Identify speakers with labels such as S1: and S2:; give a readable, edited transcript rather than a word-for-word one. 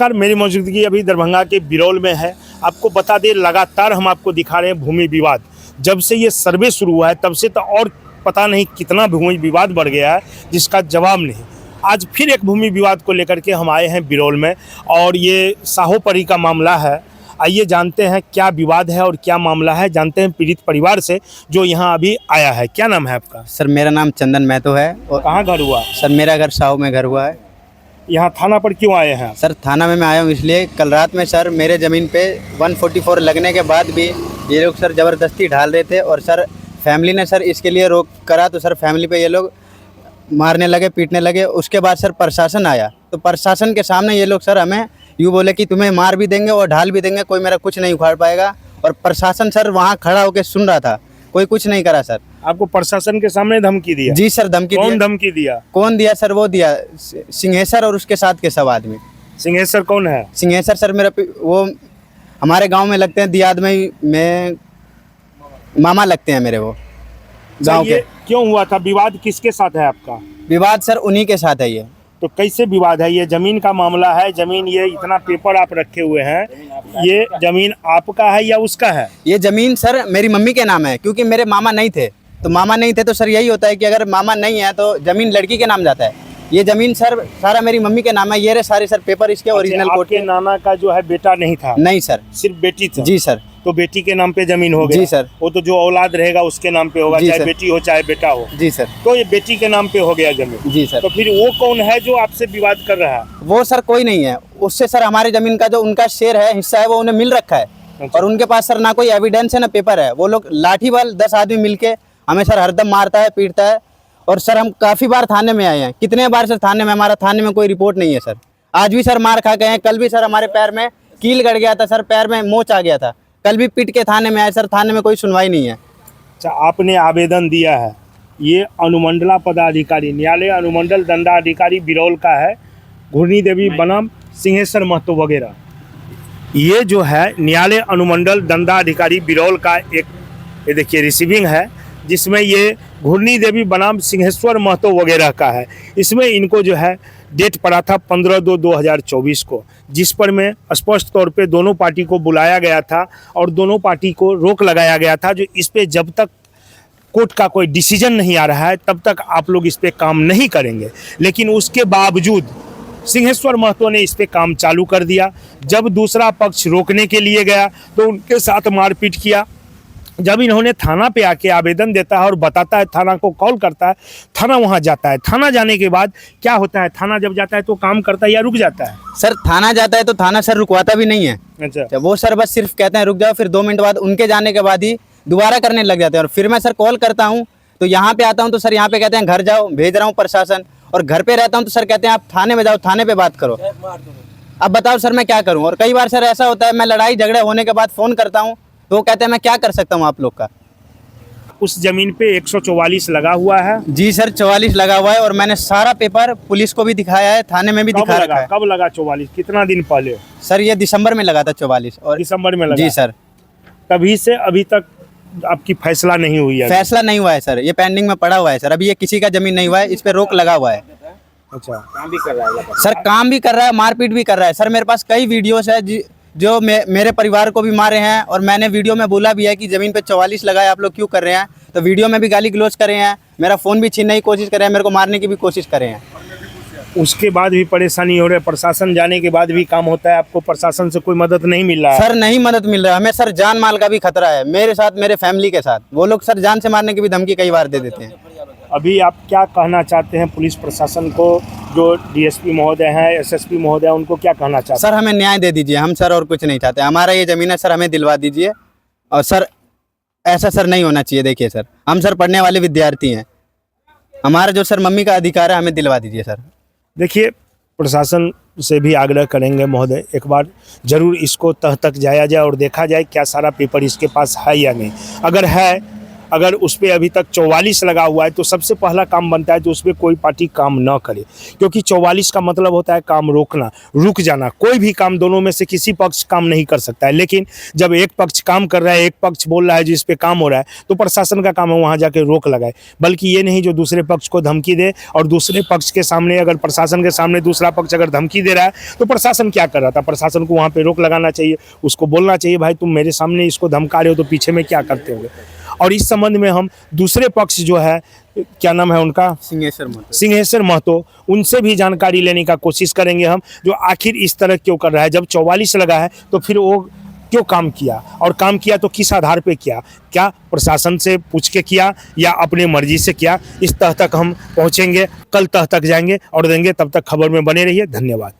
S1: नमस्कार, मेरी मौजूदगी अभी दरभंगा के बिरौल में है। आपको बता दें, लगातार हम आपको दिखा रहे हैं भूमि विवाद। जब से ये सर्वे शुरू हुआ है तब से तो और पता नहीं कितना भूमि विवाद बढ़ गया है जिसका जवाब नहीं। आज फिर एक भूमि विवाद को लेकर के हम आए हैं बिरौल में और ये साहोपरी का मामला है। आइए जानते हैं क्या विवाद है और क्या मामला है। जानते हैं पीड़ित परिवार से जो यहाँ अभी आया है। क्या नाम है आपका?
S2: सर मेरा नाम चंदन महतो है। और
S1: कहाँ घर हुआ?
S2: सर मेरा घर साहू में घर हुआ है।
S1: यहाँ थाना पर क्यों आए हैं?
S2: सर थाना में मैं आया हूँ इसलिए, कल रात में सर मेरे ज़मीन पे 144 लगने के बाद भी ये लोग सर ज़बरदस्ती ढाल रहे थे और सर फैमिली ने सर इसके लिए रोक करा तो सर फैमिली पे ये लोग मारने लगे, पीटने लगे। उसके बाद सर प्रशासन आया तो प्रशासन के सामने ये लोग सर हमें यूँ बोले कि तुम्हें मार भी देंगे और ढाल भी देंगे, कोई मेरा कुछ नहीं उखाड़ पाएगा। और प्रशासन सर वहाँ खड़ा होकर सुन रहा था, कोई कुछ नहीं करा सर।
S1: आपको प्रशासन के सामने धमकी दिया?
S2: जी सर धमकी
S1: कौन
S2: दिया।
S1: धमकी दिया?
S2: कौन दिया सर? वो दिया सिंहेश्वर और उसके साथ के सब आदमी।
S1: सिंहेश्वर कौन है?
S2: सिंहेश्वर सर मेरा वो हमारे गांव में लगते हैं, दियाद में मामा लगते हैं मेरे वो गांव के।
S1: क्यों हुआ था विवाद? किसके साथ है आपका
S2: विवाद? सर उन्हीं के साथ है ये।
S1: तो कैसे विवाद है? ये जमीन का मामला है। जमीन, ये इतना पेपर आप रखे हुए हैं, ये जमीन आपका है या उसका है?
S2: ये जमीन सर मेरी मम्मी के नाम है, क्योंकि मेरे मामा नहीं थे। तो मामा नहीं थे तो सर यही होता है कि अगर मामा नहीं है तो जमीन लड़की के नाम जाता है। ये जमीन सर सारा मेरी मम्मी के नाम है। ये रहे सारे सर पेपर इसके ओरिजिनल कोर्ट
S1: के। नाना का जो है बेटा नहीं था?
S2: नहीं सर,
S1: सिर्फ बेटी थी।
S2: जी सर।
S1: तो बेटी के नाम पे जमीन हो गई?
S2: जी सर।
S1: वो तो जो औलाद रहेगा उसके नाम पे होगा, चाहे बेटी हो चाहे बेटा हो।
S2: जी सर।
S1: तो ये बेटी के नाम पे हो गया जमीन?
S2: जी सर।
S1: तो फिर वो कौन है जो आपसे विवाद कर रहा है?
S2: वो सर कोई नहीं है। उससे सर हमारी जमीन का जो उनका शेयर है, हिस्सा है, वो उन्हें मिल रखा है।
S1: अच्छा।
S2: और उनके पास सर ना कोई एविडेंस है ना पेपर है। वो लोग लाठी बल 10 आदमी मिलके हमें सर हरदम मारता है, पीटता है। और सर हम काफ़ी बार थाने में आए हैं। कितने बार सर थाने में, हमारा थाने में कोई रिपोर्ट नहीं है सर। आज भी सर मार खा गए हैं। कल भी सर हमारे पैर में कील गड़ गया था सर, पैर में मोच आ गया था। कल भी पीट के थाने में आए सर, थाने में कोई सुनवाई नहीं है।
S1: अच्छा, आपने आवेदन दिया है। ये अनुमंडला पदाधिकारी, न्यायालय अनुमंडल दंडाधिकारी बिरौल का है, घूर्णी देवी बनाम सिंहेश्वर महतो वगैरह। ये जो है न्यायालय अनुमंडल दंडाधिकारी बिरौल का एक, ये देखिए रिसीविंग है, जिसमें ये घूर्णी देवी बनाम सिंहेश्वर महतो वगैरह का है। इसमें इनको जो है डेट पड़ा था 15/2/2024 को, जिस पर में स्पष्ट तौर पे दोनों पार्टी को बुलाया गया था और दोनों पार्टी को रोक लगाया गया था। जो इस पे जब तक कोर्ट का कोई डिसीजन नहीं आ रहा है तब तक आप लोग इस पे काम नहीं करेंगे। लेकिन उसके बावजूद सिंहेश्वर महतो ने इस पे काम चालू कर दिया। जब दूसरा पक्ष रोकने के लिए गया तो उनके साथ मारपीट किया। जब इन्होंने थाना पे आके आवेदन देता है और बताता है, थाना को कॉल करता है, थाना वहाँ जाता है। थाना जाने के बाद क्या होता है? थाना जब जाता है तो काम करता है या रुक जाता है?
S2: सर थाना जाता है तो थाना सर रुकवाता भी नहीं है।
S1: अच्छा।
S2: वो सर बस सिर्फ कहते हैं रुक जाओ, फिर 2 मिनट बाद उनके जाने के बाद ही दोबारा करने लग जाते हैं। और फिर मैं सर कॉल करता हूँ तो यहाँ पे आता हूँ तो सर यहाँ पे कहते हैं घर जाओ, भेज रहा हूँ प्रशासन। और घर पे रहता हूँ तो सर कहते हैं आप थाने में जाओ, थाने पे बात करो। अब बताओ सर मैं क्या करूँ? और कई बार सर ऐसा होता है, मैं लड़ाई झगड़े होने के बाद फ़ोन करता हूँ तो वो कहते हैं मैं क्या कर सकता हूँ आप लोग का।
S1: उस जमीन पे 144 लगा हुआ है?
S2: जी सर 44 लगा हुआ है। और मैंने सारा पेपर पुलिस को भी दिखाया है, थाने में भी दिखा रखा है।
S1: कब लगा 44? कितना दिन पहले?
S2: सर ये दिसंबर में लगा था 44। और
S1: दिसंबर में लगा?
S2: जी सर।
S1: तभी से अभी तक आपकी फैसला नहीं हुई है?
S2: फैसला नहीं हुआ है सर, ये पेंडिंग में पड़ा हुआ है सर। अभी ये किसी का जमीन नहीं हुआ है, इस पे रोक लगा हुआ है।
S1: अच्छा, काम भी कर रहा है
S2: सर? काम भी कर रहा है, मारपीट भी कर रहा है सर। मेरे पास कई वीडियोस है जो मेरे परिवार को भी मारे हैं। और मैंने वीडियो में बोला भी है कि ज़मीन पे 44 लगा है, आप लोग क्यों कर रहे हैं? तो वीडियो में भी गाली गलौज कर रहे हैं, मेरा फ़ोन भी छीनने की कोशिश कर रहे हैं, मेरे को मारने की भी कोशिश कर रहे हैं।
S1: उसके बाद भी परेशानी हो रही है? प्रशासन जाने के बाद भी काम होता है? आपको प्रशासन से कोई मदद नहीं मिल रहा है?
S2: सर नहीं मदद मिल रहा है हमें सर। जान माल का भी खतरा है मेरे साथ, मेरे फैमिली के साथ। वो लोग सर जान से मारने की भी धमकी कई बार दे देते हैं।
S1: अभी आप क्या कहना चाहते हैं पुलिस प्रशासन को? जो डीएसपी महोदय हैं, एसएसपी महोदय, उनको क्या कहना चाहते हैं?
S2: सर हमें न्याय दे दीजिए, हम सर और कुछ नहीं चाहते। हमारा ये ज़मीन है सर, हमें दिलवा दीजिए। और सर ऐसा सर नहीं होना चाहिए। देखिए सर, हम सर पढ़ने वाले विद्यार्थी हैं, हमारा जो सर मम्मी का अधिकार है हमें दिलवा दीजिए सर।
S1: देखिए, प्रशासन से भी आग्रह करेंगे महोदय, एक बार ज़रूर इसको तह तक जाया जाए और देखा जाए क्या सारा पेपर इसके पास है या नहीं। अगर है अगर उस पर अभी तक 44 लगा हुआ है तो सबसे पहला काम बनता है तो उस पर कोई पार्टी काम न करे, क्योंकि 44 का मतलब होता है काम रोकना, रुक जाना। कोई भी काम दोनों में से किसी पक्ष काम नहीं कर सकता है, लेकिन जब एक पक्ष काम कर रहा है, एक पक्ष बोल रहा है जिस पे काम हो रहा है, तो प्रशासन का काम है वहाँ जाके रोक लगाए। बल्कि ये नहीं जो दूसरे पक्ष को धमकी दे, और दूसरे पक्ष के सामने अगर प्रशासन के सामने दूसरा पक्ष अगर धमकी दे रहा है तो प्रशासन क्या कर रहा था, प्रशासन को वहाँ पे रोक लगाना चाहिए, उसको बोलना चाहिए भाई तुम मेरे सामने इसको धमका रहे हो तो पीछे में क्या करते होंगे। और इस संबंध में हम दूसरे पक्ष जो है, क्या नाम है उनका, सिंहेश्वर महतो, उनसे भी जानकारी लेने का कोशिश करेंगे हम, जो आखिर इस तरह क्यों कर रहा है। जब 44 लगा है तो फिर वो क्यों काम किया, और काम किया तो किस आधार पे किया, क्या प्रशासन से पूछ के किया या अपने मर्जी से किया। इस तह तक हम पहुंचेंगे, कल तह तक जाएंगे और देंगे। तब तक खबर में बने रहिए। धन्यवाद।